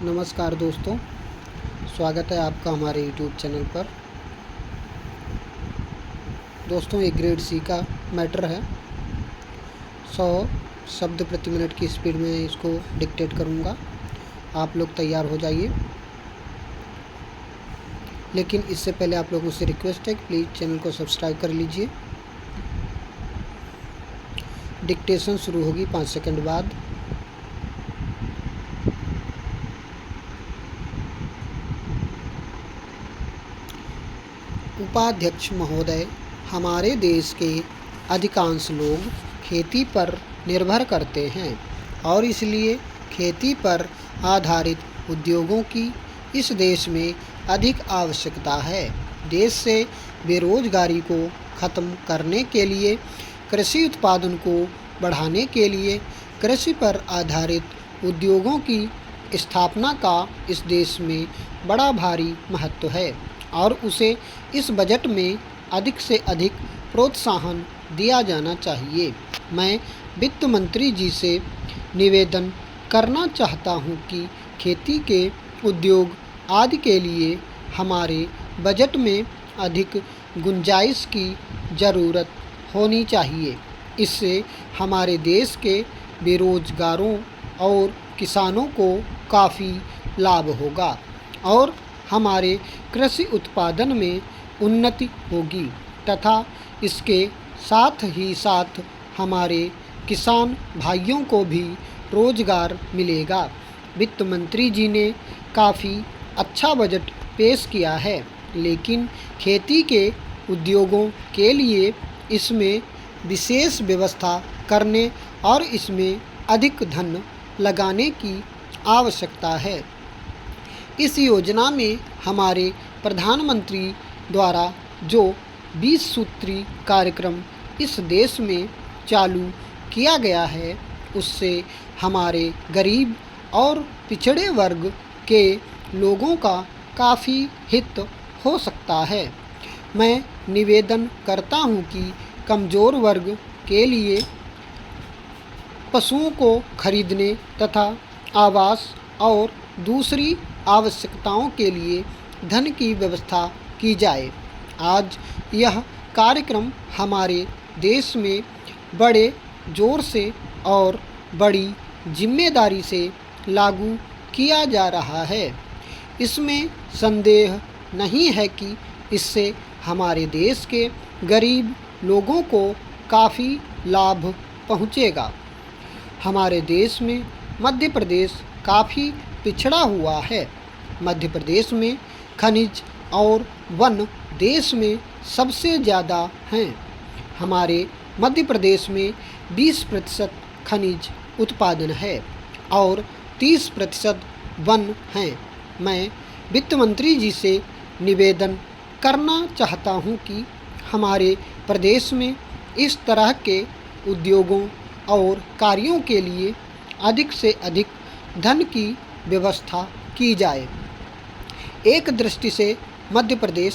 नमस्कार दोस्तों, स्वागत है आपका हमारे YouTube चैनल पर। दोस्तों, एक ग्रेड सी का मैटर है। 100 शब्द प्रति मिनट की स्पीड में इसको डिक्टेट करूँगा। आप लोग तैयार हो जाइए। लेकिन इससे पहले आप लोगों से रिक्वेस्ट है कि प्लीज़ चैनल को सब्सक्राइब कर लीजिए। डिक्टेशन शुरू होगी 5 सेकंड बाद। उपाध्यक्ष महोदय, हमारे देश के अधिकांश लोग खेती पर निर्भर करते हैं और इसलिए खेती पर आधारित उद्योगों की इस देश में अधिक आवश्यकता है। देश से बेरोजगारी को ख़त्म करने के लिए, कृषि उत्पादन को बढ़ाने के लिए कृषि पर आधारित उद्योगों की स्थापना का इस देश में बड़ा भारी महत्व है और उसे इस बजट में अधिक से अधिक प्रोत्साहन दिया जाना चाहिए। मैं वित्त मंत्री जी से निवेदन करना चाहता हूं कि खेती के उद्योग आदि के लिए हमारे बजट में अधिक गुंजाइश की ज़रूरत होनी चाहिए। इससे हमारे देश के बेरोजगारों और किसानों को काफ़ी लाभ होगा और हमारे कृषि उत्पादन में उन्नति होगी तथा इसके साथ ही साथ हमारे किसान भाइयों को भी रोजगार मिलेगा। वित्त मंत्री जी ने काफ़ी अच्छा बजट पेश किया है, लेकिन खेती के उद्योगों के लिए इसमें विशेष व्यवस्था करने और इसमें अधिक धन लगाने की आवश्यकता है। इस योजना में हमारे प्रधानमंत्री द्वारा जो 20 सूत्री कार्यक्रम इस देश में चालू किया गया है, उससे हमारे गरीब और पिछड़े वर्ग के लोगों का काफ़ी हित हो सकता है। मैं निवेदन करता हूं कि कमज़ोर वर्ग के लिए पशुओं को खरीदने तथा आवास और दूसरी आवश्यकताओं के लिए धन की व्यवस्था की जाए। आज यह कार्यक्रम हमारे देश में बड़े ज़ोर से और बड़ी जिम्मेदारी से लागू किया जा रहा है। इसमें संदेह नहीं है कि इससे हमारे देश के गरीब लोगों को काफ़ी लाभ पहुँचेगा। हमारे देश में मध्य प्रदेश काफ़ी पिछड़ा हुआ है। मध्य प्रदेश में खनिज और वन देश में सबसे ज़्यादा हैं। हमारे मध्य प्रदेश में 20% खनिज उत्पादन है और 30% वन हैं। मैं वित्त मंत्री जी से निवेदन करना चाहता हूं कि हमारे प्रदेश में इस तरह के उद्योगों और कार्यों के लिए अधिक से अधिक धन की व्यवस्था की जाए। एक दृष्टि से मध्य प्रदेश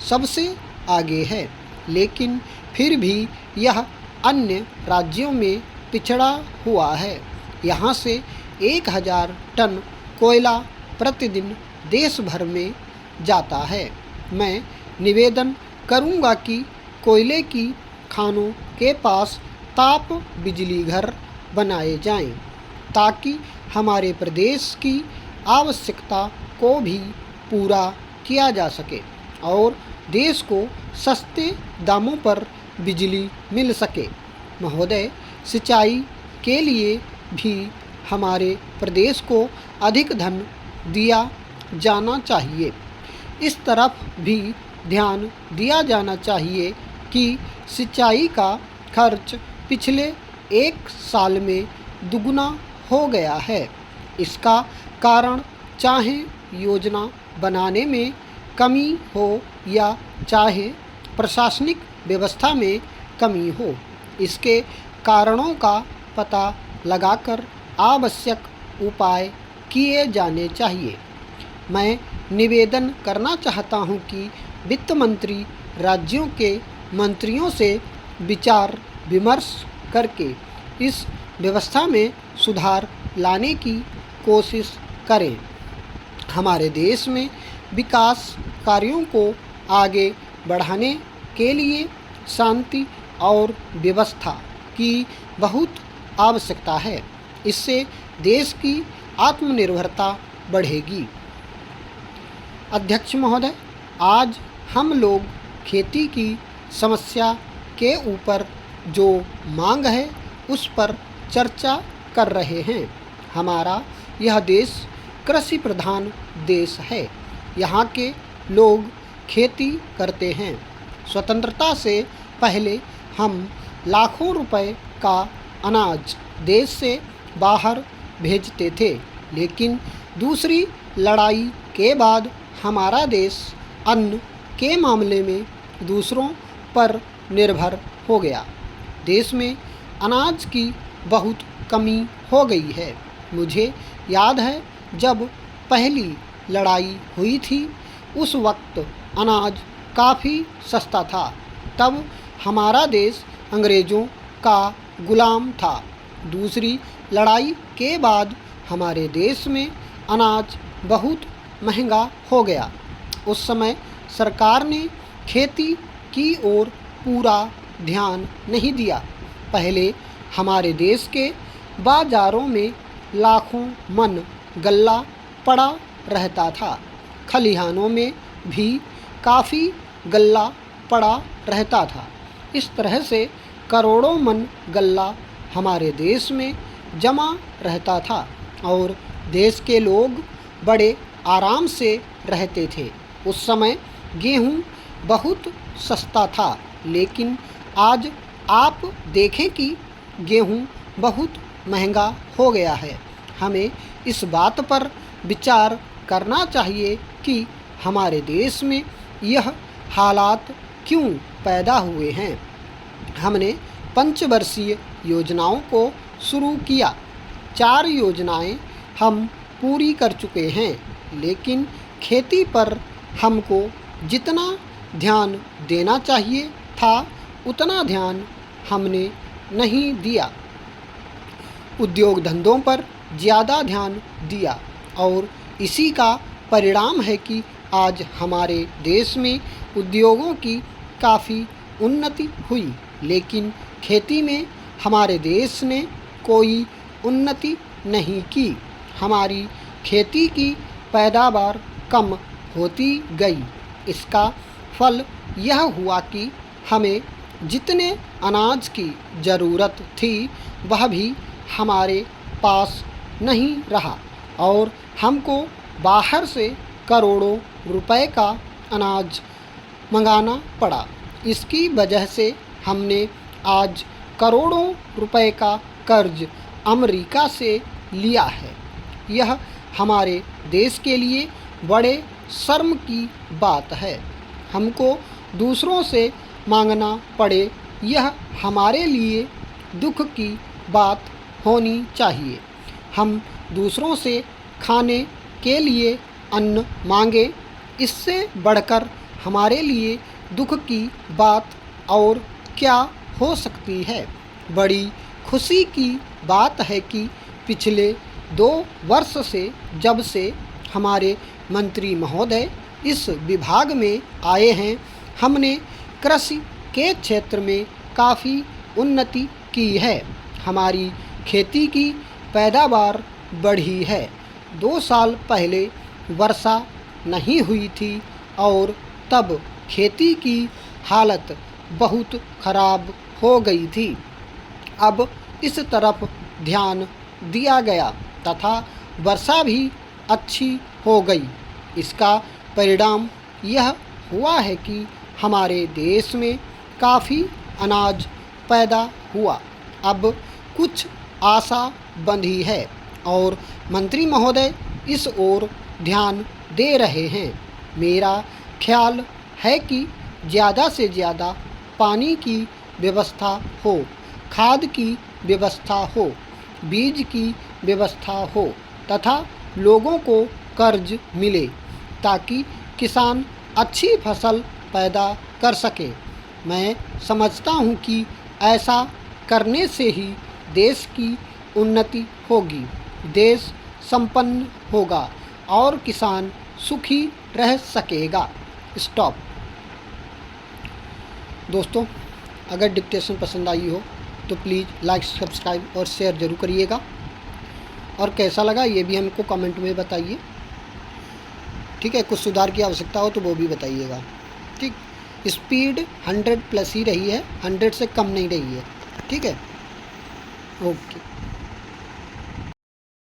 सबसे आगे है, लेकिन फिर भी यह अन्य राज्यों में पिछड़ा हुआ है। यहाँ से 1000 टन कोयला प्रतिदिन देश भर में जाता है। मैं निवेदन करूँगा कि कोयले की खानों के पास ताप बिजली घर बनाए जाएं, ताकि हमारे प्रदेश की आवश्यकता को भी पूरा किया जा सके और देश को सस्ते दामों पर बिजली मिल सके। महोदय, सिंचाई के लिए भी हमारे प्रदेश को अधिक धन दिया जाना चाहिए। इस तरफ भी ध्यान दिया जाना चाहिए कि सिंचाई का खर्च पिछले 1 साल में दुगुना हो गया है। इसका कारण चाहे योजना बनाने में कमी हो या चाहे प्रशासनिक व्यवस्था में कमी हो, इसके कारणों का पता लगाकर आवश्यक उपाय किए जाने चाहिए। मैं निवेदन करना चाहता हूं कि वित्त मंत्री राज्यों के मंत्रियों से विचार विमर्श करके इस व्यवस्था में सुधार लाने की कोशिश करें। हमारे देश में विकास कार्यों को आगे बढ़ाने के लिए शांति और व्यवस्था की बहुत आवश्यकता है। इससे देश की आत्मनिर्भरता बढ़ेगी। अध्यक्ष महोदय, आज हम लोग खेती की समस्या के ऊपर जो मांग है उस पर चर्चा कर रहे हैं। हमारा यह देश कृषि प्रधान देश है। यहाँ के लोग खेती करते हैं। स्वतंत्रता से पहले हम लाखों रुपए का अनाज देश से बाहर भेजते थे, लेकिन दूसरी लड़ाई के बाद हमारा देश अन्न के मामले में दूसरों पर निर्भर हो गया। देश में अनाज की बहुत कमी हो गई है। मुझे याद है जब पहली लड़ाई हुई थी उस वक्त अनाज काफ़ी सस्ता था। तब हमारा देश अंग्रेज़ों का गुलाम था। दूसरी लड़ाई के बाद हमारे देश में अनाज बहुत महंगा हो गया। उस समय सरकार ने खेती की ओर पूरा ध्यान नहीं दिया। पहले हमारे देश के बाज़ारों में लाखों मन गल्ला पड़ा रहता था। खलिहानों में भी काफ़ी गल्ला पड़ा रहता था। इस तरह से करोड़ों मन गल्ला हमारे देश में जमा रहता था और देश के लोग बड़े आराम से रहते थे। उस समय गेहूँ बहुत सस्ता था, लेकिन आज आप देखें कि गेहूँ बहुत महंगा हो गया है। हमें इस बात पर विचार करना चाहिए कि हमारे देश में यह हालात क्यों पैदा हुए हैं। हमने पंचवर्षीय योजनाओं को शुरू किया। 4 योजनाएं हम पूरी कर चुके हैं, लेकिन खेती पर हमको जितना ध्यान देना चाहिए था उतना ध्यान हमने नहीं दिया। उद्योग धंधों पर ज़्यादा ध्यान दिया और इसी का परिणाम है कि आज हमारे देश में उद्योगों की काफ़ी उन्नति हुई, लेकिन खेती में हमारे देश ने कोई उन्नति नहीं की। हमारी खेती की पैदावार कम होती गई। इसका फल यह हुआ कि हमें जितने अनाज की ज़रूरत थी वह भी हमारे पास नहीं रहा और हमको बाहर से करोड़ों रुपए का अनाज मंगाना पड़ा। इसकी वजह से हमने आज करोड़ों रुपए का कर्ज अमेरिका से लिया है। यह हमारे देश के लिए बड़े शर्म की बात है। हमको दूसरों से मांगना पड़े, यह हमारे लिए दुख की बात होनी चाहिए। हम दूसरों से खाने के लिए अन्न मांगे, इससे बढ़कर हमारे लिए दुख की बात और क्या हो सकती है। बड़ी खुशी की बात है कि पिछले 2 वर्ष से जब से हमारे मंत्री महोदय इस विभाग में आए हैं, हमने कृषि के क्षेत्र में काफ़ी उन्नति की है। हमारी खेती की पैदावार बढ़ी है। 2 साल पहले वर्षा नहीं हुई थी और तब खेती की हालत बहुत खराब हो गई थी। अब इस तरफ ध्यान दिया गया तथा वर्षा भी अच्छी हो गई। इसका परिणाम यह हुआ है कि हमारे देश में काफ़ी अनाज पैदा हुआ। अब कुछ आशा बंधी है और मंत्री महोदय इस ओर ध्यान दे रहे हैं। मेरा ख्याल है कि ज़्यादा से ज़्यादा पानी की व्यवस्था हो, खाद की व्यवस्था हो, बीज की व्यवस्था हो तथा लोगों को कर्ज मिले ताकि किसान अच्छी फसल पैदा कर सके। मैं समझता हूँ कि ऐसा करने से ही देश की उन्नति होगी, देश संपन्न होगा और किसान सुखी रह सकेगा। स्टॉप। दोस्तों, अगर डिक्टेशन पसंद आई हो तो प्लीज़ लाइक, सब्सक्राइब और शेयर ज़रूर करिएगा, और कैसा लगा ये भी हमको कमेंट में बताइए। ठीक है, कुछ सुधार की आवश्यकता हो तो वो भी बताइएगा। ठीक, स्पीड 100 प्लस ही रही है, 100 से कम नहीं रही है। ठीक है, ओके।